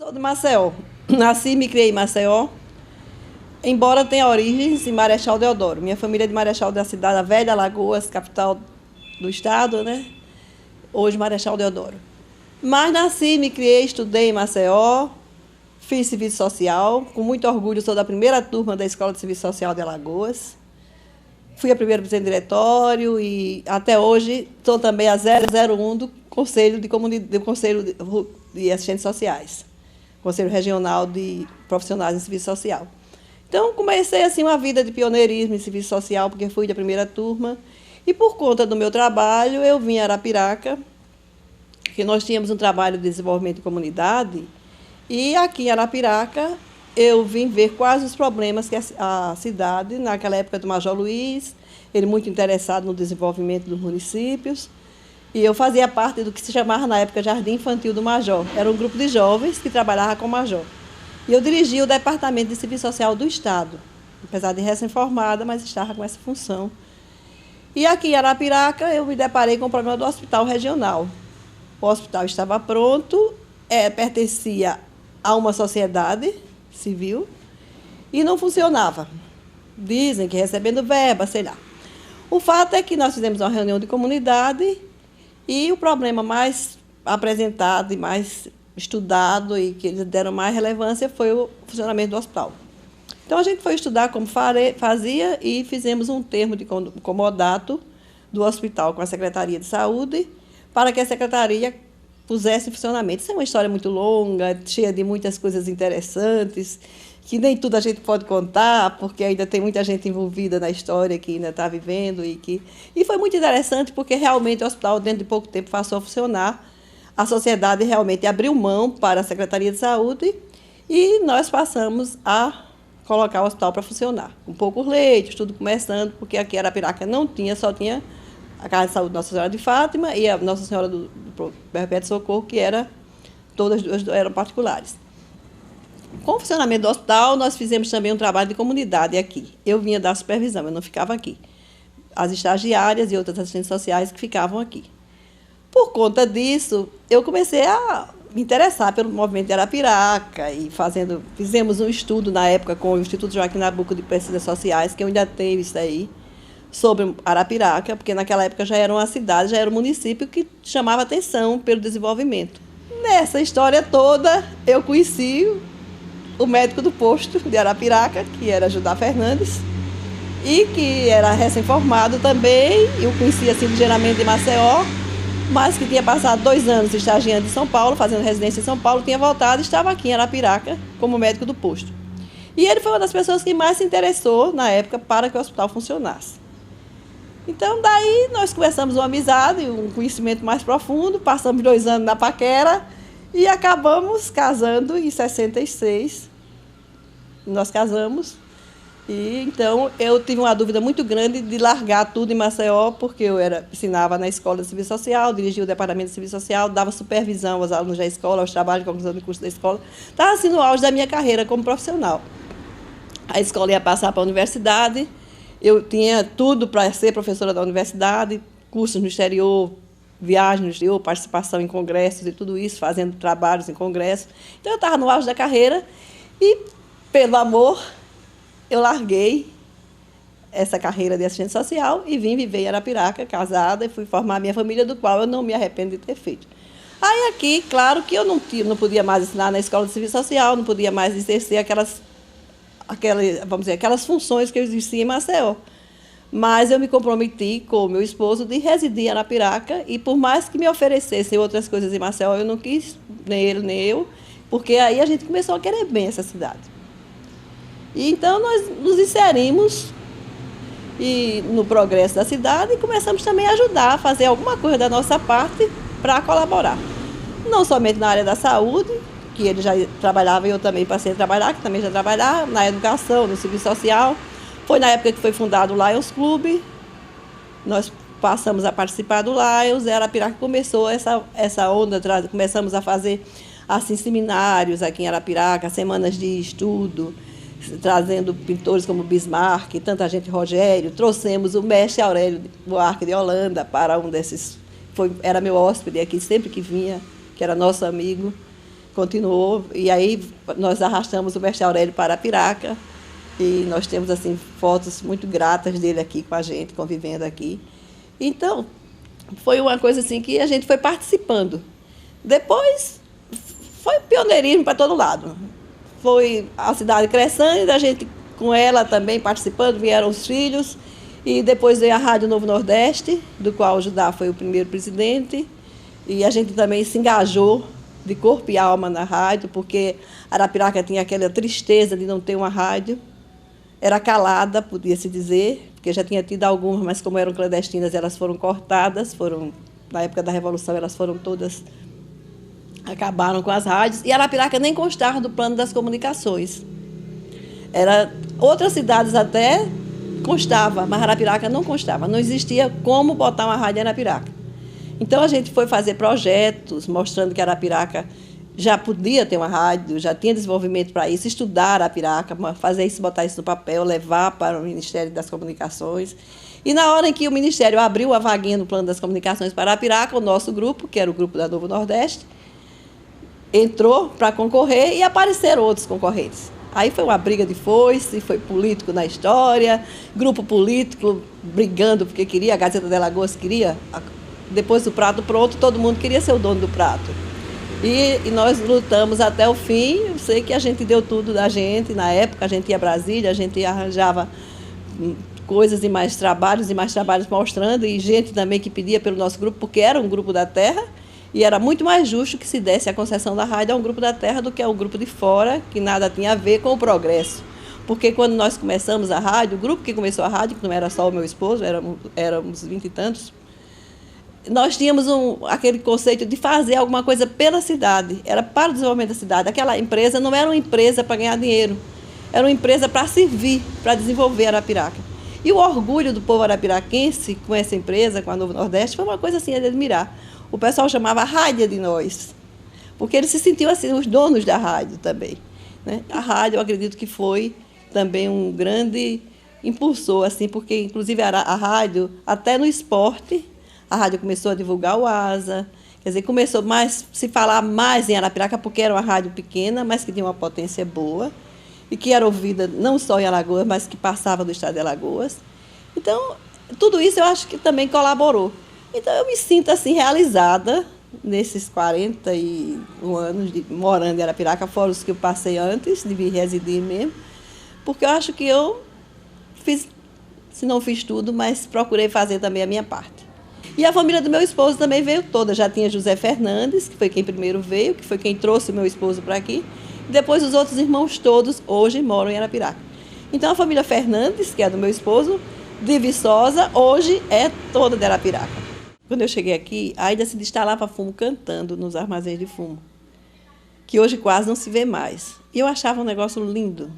Sou de Maceió. Nasci e me criei em Maceió, embora tenha origens em Marechal Deodoro. Minha família é de Marechal da cidade da Velha Alagoas, capital do estado, né? Hoje Marechal Deodoro. Mas nasci, me criei, estudei em Maceió, fiz serviço social. Com muito orgulho, sou da primeira turma da Escola de Serviço Social de Alagoas. Fui a primeira presidente do diretório e até hoje sou também a 001 do Conselho de Assistentes Sociais. Conselho Regional de Profissionais em Serviço Social. Então, comecei assim uma vida de pioneirismo em serviço social, porque fui da primeira turma. E por conta do meu trabalho, eu vim a Arapiraca, que nós tínhamos um trabalho de desenvolvimento de comunidade, e aqui em Arapiraca eu vim ver quais os problemas que a cidade, naquela época do Major Luiz, ele muito interessado no desenvolvimento dos municípios, e eu fazia parte do que se chamava na época Jardim Infantil do Major. Era um grupo de jovens que trabalhava com o Major. E eu dirigia o Departamento de Serviço Social do Estado, apesar de recém-formada, mas estava com essa função. E aqui em Arapiraca eu me deparei com o problema do hospital regional. O hospital estava pronto, pertencia a uma sociedade civil e não funcionava. Dizem que recebendo verba, sei lá. O fato é que nós fizemos uma reunião de comunidade e o problema mais apresentado e mais estudado e que eles deram mais relevância foi o funcionamento do hospital. Então, a gente foi estudar como fazia e fizemos um termo de comodato do hospital com a Secretaria de Saúde para que a Secretaria pusesse em funcionamento. Isso é uma história muito longa, cheia de muitas coisas interessantes, que nem tudo a gente pode contar, porque ainda tem muita gente envolvida na história que ainda está vivendo. E foi muito interessante, porque realmente o hospital, dentro de pouco tempo, passou a funcionar. A sociedade realmente abriu mão para a Secretaria de Saúde e nós passamos a colocar o hospital para funcionar. Com poucos leitos, tudo começando, porque aqui em Arapiraca não tinha, só tinha a Casa de Saúde Nossa Senhora de Fátima e a Nossa Senhora do Perpétuo Socorro, que todas duas eram particulares. Com o funcionamento do hospital, nós fizemos também um trabalho de comunidade aqui. Eu vinha dar supervisão, eu não ficava aqui. As estagiárias e outras assistentes sociais que ficavam aqui. Por conta disso, eu comecei a me interessar pelo movimento de Arapiraca e fizemos um estudo na época com o Instituto Joaquim Nabuco de Pesquisas Sociais, que eu ainda tenho isso aí, sobre Arapiraca, porque naquela época já era uma cidade, já era um município que chamava atenção pelo desenvolvimento. Nessa história toda, eu conheci o médico do posto de Arapiraca, que era Judá Fernandes, e que era recém-formado também. Eu conhecia assim, ligeiramente de Maceió, mas que tinha passado 2 anos estagiando em São Paulo, fazendo residência em São Paulo, tinha voltado e estava aqui em Arapiraca como médico do posto. E ele foi uma das pessoas que mais se interessou, na época, para que o hospital funcionasse. Então, daí, nós começamos uma amizade, um conhecimento mais profundo, passamos 2 anos na paquera e acabamos casando em 66. Nós casamos. E, então, eu tive uma dúvida muito grande de largar tudo em Maceió, porque eu ensinava na Escola de Serviço Social, dirigia o Departamento de Serviço Social, dava supervisão aos alunos da escola, aos trabalhos de conclusão de curso da escola. Estava assim no auge da minha carreira como profissional. A escola ia passar para a universidade, eu tinha tudo para ser professora da universidade, cursos no exterior, viagens no exterior, participação em congressos e tudo isso, fazendo trabalhos em congressos. Então, eu estava no auge da carreira e, pelo amor, eu larguei essa carreira de assistente social e vim viver em Arapiraca, casada, e fui formar a minha família, do qual eu não me arrependo de ter feito. Aí aqui, claro que eu não podia mais ensinar na Escola de Serviço Social, não podia mais exercer aquelas funções que eu exercia em Maceió. Mas eu me comprometi com o meu esposo de residir em Arapiraca e, por mais que me oferecessem outras coisas em Maceió, eu não quis, nem ele, nem eu, porque aí a gente começou a querer bem essa cidade. E então nós nos inserimos no progresso da cidade e começamos também a ajudar, a fazer alguma coisa da nossa parte para colaborar. Não somente na área da saúde, que ele já trabalhava e eu também passei a trabalhar, que também já trabalhava, na educação, no serviço social. Foi na época que foi fundado o Lions Club, nós passamos a participar do Lions, e Arapiraca começou essa onda, começamos a fazer assim, seminários aqui em Arapiraca, semanas de estudo, trazendo pintores como Bismarck, tanta gente, Rogério. Trouxemos o mestre Aurélio Buarque de Holanda para um desses, era meu hóspede aqui, sempre que vinha, que era nosso amigo. continuou, e aí nós arrastamos o mestre Aurélio para Arapiraca, e nós temos assim fotos muito gratas dele aqui com a gente, convivendo aqui. Então, foi uma coisa assim que a gente foi participando. Depois, foi pioneirismo para todo lado. Foi a cidade crescendo, a gente com ela também participando, vieram os filhos, e depois veio a Rádio Novo Nordeste, do qual o Judá foi o primeiro presidente, e a gente também se engajou de corpo e alma na rádio, porque Arapiraca tinha aquela tristeza de não ter uma rádio. Era calada, podia-se dizer, porque já tinha tido algumas, mas como eram clandestinas, elas foram cortadas, na época da Revolução, elas foram todas, acabaram com as rádios, e Arapiraca nem constava do plano das comunicações. Outras cidades até constava, mas Arapiraca não constava, não existia como botar uma rádio em Arapiraca. Então, a gente foi fazer projetos mostrando que Arapiraca já podia ter uma rádio, já tinha desenvolvimento para isso, estudar Arapiraca, fazer isso, botar isso no papel, levar para o Ministério das Comunicações. E na hora em que o Ministério abriu a vaguinha no plano das comunicações para Arapiraca, o nosso grupo, que era o grupo da Novo Nordeste, entrou para concorrer e apareceram outros concorrentes. Aí foi uma briga de foice, foi político na história, grupo político brigando porque queria, a Gazeta de Alagoas queria. Depois do prato pronto, todo mundo queria ser o dono do prato. E nós lutamos até o fim. Eu sei que a gente deu tudo da gente. Na época, a gente ia a Brasília, a gente arranjava coisas e mais trabalhos mostrando, e gente também que pedia pelo nosso grupo, porque era um grupo da terra, e era muito mais justo que se desse a concessão da rádio a um grupo da terra do que a um grupo de fora, que nada tinha a ver com o progresso. Porque quando nós começamos a rádio, o grupo que começou a rádio, que não era só o meu esposo, éramos 20 e tantos, nós tínhamos aquele conceito de fazer alguma coisa pela cidade, era para o desenvolvimento da cidade. Aquela empresa não era uma empresa para ganhar dinheiro, era uma empresa para servir, para desenvolver Arapiraca. E o orgulho do povo arapiraquense com essa empresa, com a Novo Nordeste, foi uma coisa assim de admirar. O pessoal chamava a rádio de nós, porque eles se sentiam assim, os donos da rádio também, né? A rádio, eu acredito que foi também um grande impulsor, assim, porque inclusive a rádio, até no esporte, a rádio começou a divulgar o ASA, quer dizer, começou mais se falar mais em Arapiraca, porque era uma rádio pequena, mas que tinha uma potência boa, e que era ouvida não só em Alagoas, mas que passava do estado de Alagoas. Então, tudo isso eu acho que também colaborou. Então, eu me sinto assim realizada nesses 41 anos morando em Arapiraca, fora os que eu passei antes de vir residir mesmo, porque eu acho que eu fiz, se não fiz tudo, mas procurei fazer também a minha parte. E a família do meu esposo também veio toda. Já tinha José Fernandes, que foi quem primeiro veio, que foi quem trouxe o meu esposo para aqui. E depois os outros irmãos todos hoje moram em Arapiraca. Então a família Fernandes, que é do meu esposo, de Viçosa, hoje é toda de Arapiraca. Quando eu cheguei aqui, ainda se destalava fumo cantando nos armazéns de fumo, que hoje quase não se vê mais. E eu achava um negócio lindo.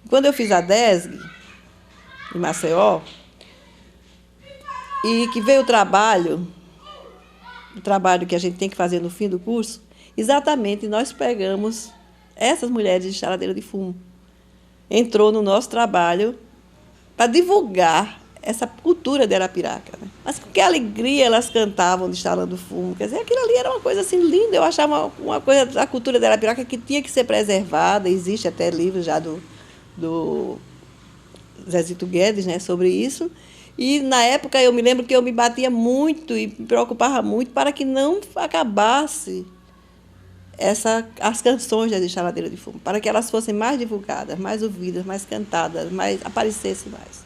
Quando eu fiz a DESG, em Maceió, e que veio o trabalho que a gente tem que fazer no fim do curso, exatamente nós pegamos essas mulheres de instaladeira de fumo. Entrou no nosso trabalho para divulgar essa cultura de Arapiraca, né? Mas com que alegria elas cantavam de instalando fumo. Quer dizer, aquilo ali era uma coisa assim linda. Eu achava uma coisa da cultura de Arapiraca que tinha que ser preservada. Existe até livro já do Zezito Guedes, né, sobre isso. E, na época, eu me lembro que eu me batia muito e me preocupava muito para que não acabasse as canções das instaladeiras de fumo, para que elas fossem mais divulgadas, mais ouvidas, mais cantadas, aparecessem mais.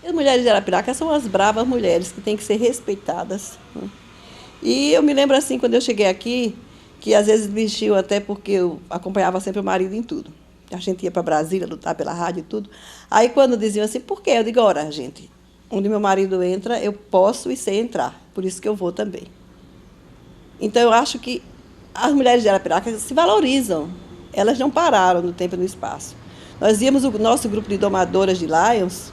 E as mulheres de Arapiraca são as bravas mulheres que têm que ser respeitadas, né? E eu me lembro, assim, quando eu cheguei aqui, que às vezes mexiam até porque eu acompanhava sempre o marido em tudo. A gente ia para Brasília lutar pela rádio e tudo. Aí, quando diziam assim, por quê? Eu digo, ora, gente, onde meu marido entra, eu posso e sei entrar. Por isso que eu vou também. Então, eu acho que as mulheres de Arapiraca se valorizam. Elas não pararam no tempo e no espaço. Nós íamos, o nosso grupo de domadoras de Lions,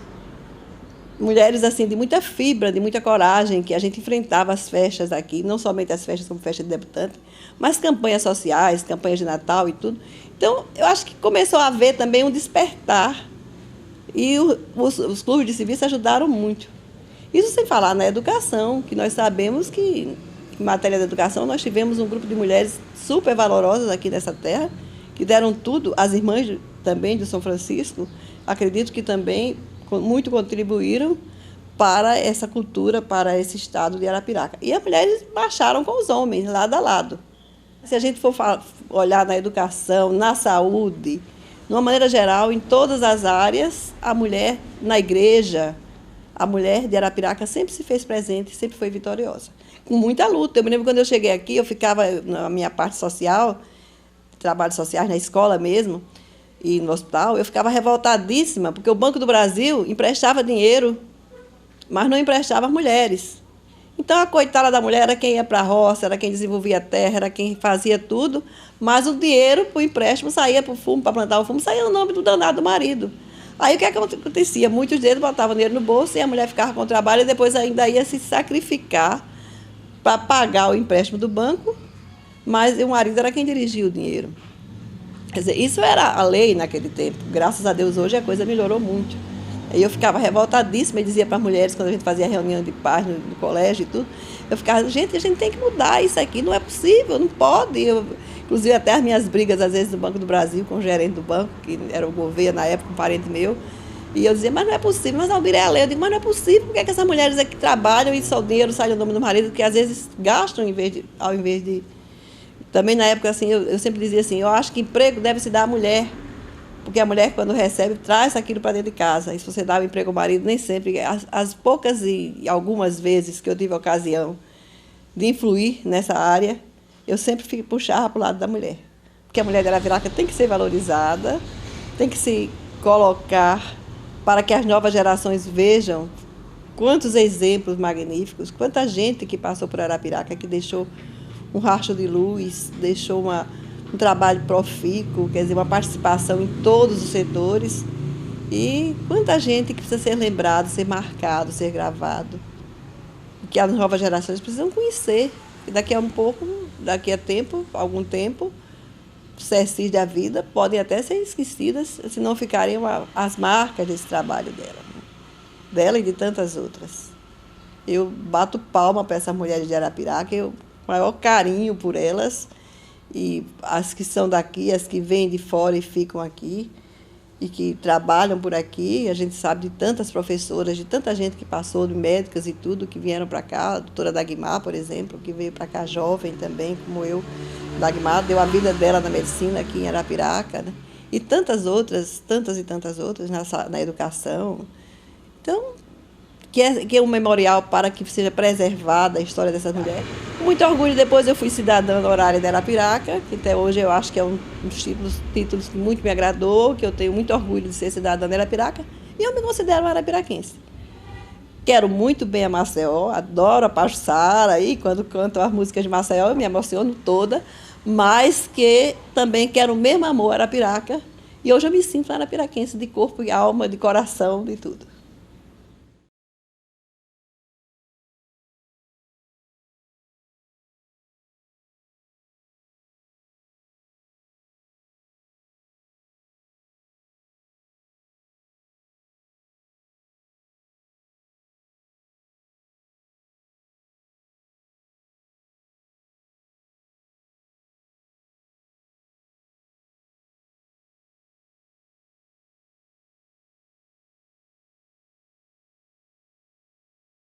mulheres assim de muita fibra, de muita coragem, que a gente enfrentava as festas aqui, não somente as festas como festa de debutante, mas campanhas sociais, campanhas de Natal e tudo. Então, eu acho que começou a haver também um despertar. E os clubes de serviço ajudaram muito. Isso sem falar na educação, que nós sabemos que em matéria de educação, nós tivemos um grupo de mulheres super valorosas aqui nessa terra, que deram tudo, as irmãs também de São Francisco, acredito que também muito contribuíram para essa cultura, para esse estado de Arapiraca. E as mulheres marcharam com os homens, lado a lado. Se a gente for olhar na educação, na saúde, de uma maneira geral, em todas as áreas, a mulher na igreja, a mulher de Arapiraca sempre se fez presente, sempre foi vitoriosa. Com muita luta. Eu me lembro quando eu cheguei aqui, eu ficava na minha parte social, trabalhos sociais na escola mesmo, e no hospital, eu ficava revoltadíssima, porque o Banco do Brasil emprestava dinheiro, mas não emprestava às mulheres. Então, a coitada da mulher era quem ia para a roça, era quem desenvolvia a terra, era quem fazia tudo, mas o dinheiro para o empréstimo saía para o fumo, para plantar o fumo, saía no nome do danado marido. Aí, o que acontecia? Muitos deles botavam dinheiro no bolso e a mulher ficava com o trabalho e depois ainda ia se sacrificar para pagar o empréstimo do banco, mas o marido era quem dirigia o dinheiro. Quer dizer, isso era a lei naquele tempo. Graças a Deus, hoje a coisa melhorou muito. Aí eu ficava revoltadíssima e dizia para as mulheres, quando a gente fazia reunião de paz no colégio e tudo, eu ficava, gente, a gente tem que mudar isso aqui, não é possível, não pode. Inclusive, até as minhas brigas, às vezes, no Banco do Brasil, com o gerente do banco, que era o Gouveia, na época, um parente meu, e eu dizia, mas não é possível, mas Almir é a lei. Eu digo, mas não é possível, porque é que essas mulheres aqui trabalham e só o dinheiro sai no nome do marido, que às vezes gastam ao invés de... Também, na época, assim, eu sempre dizia assim, eu acho que emprego deve se dar à mulher, porque a mulher, quando recebe, traz aquilo para dentro de casa. E se você dá o emprego ao marido, nem sempre. As poucas e algumas vezes que eu tive a ocasião de influir nessa área, eu sempre puxava para o lado da mulher. Porque a mulher de Arapiraca tem que ser valorizada, tem que se colocar para que as novas gerações vejam quantos exemplos magníficos, quanta gente que passou por Arapiraca, que deixou um rastro de luz, deixou um trabalho profícuo, quer dizer, uma participação em todos os setores. E quanta gente que precisa ser lembrado, ser marcado, ser gravado. Que as novas gerações precisam conhecer. E daqui a tempo, algum tempo, cercis da vida, podem até ser esquecidas, se não ficarem as marcas desse trabalho dela e de tantas outras. Eu bato palma para essas mulheres de Arapiraca, eu maior carinho por elas, e as que são daqui, as que vêm de fora e ficam aqui, e que trabalham por aqui. A gente sabe de tantas professoras, de tanta gente que passou, de médicas e tudo, que vieram para cá. A doutora Dagmar, por exemplo, que veio para cá jovem também, como eu. Dagmar deu a vida dela na medicina aqui em Arapiraca, né? E tantas e tantas outras na educação. Então, que é um memorial para que seja preservada a história dessas mulheres. Com muito orgulho, depois eu fui cidadã honorária de Arapiraca, que até hoje eu acho que é um dos títulos que muito me agradou, que eu tenho muito orgulho de ser cidadã de Arapiraca, e eu me considero uma arapiraquense. Quero muito bem a Maceió, adoro a Pajuçara, e quando canto as músicas de Maceió eu me emociono toda, mas que também quero o mesmo amor a Arapiraca, e hoje eu me sinto arapiraquense de corpo e alma, de coração, de tudo.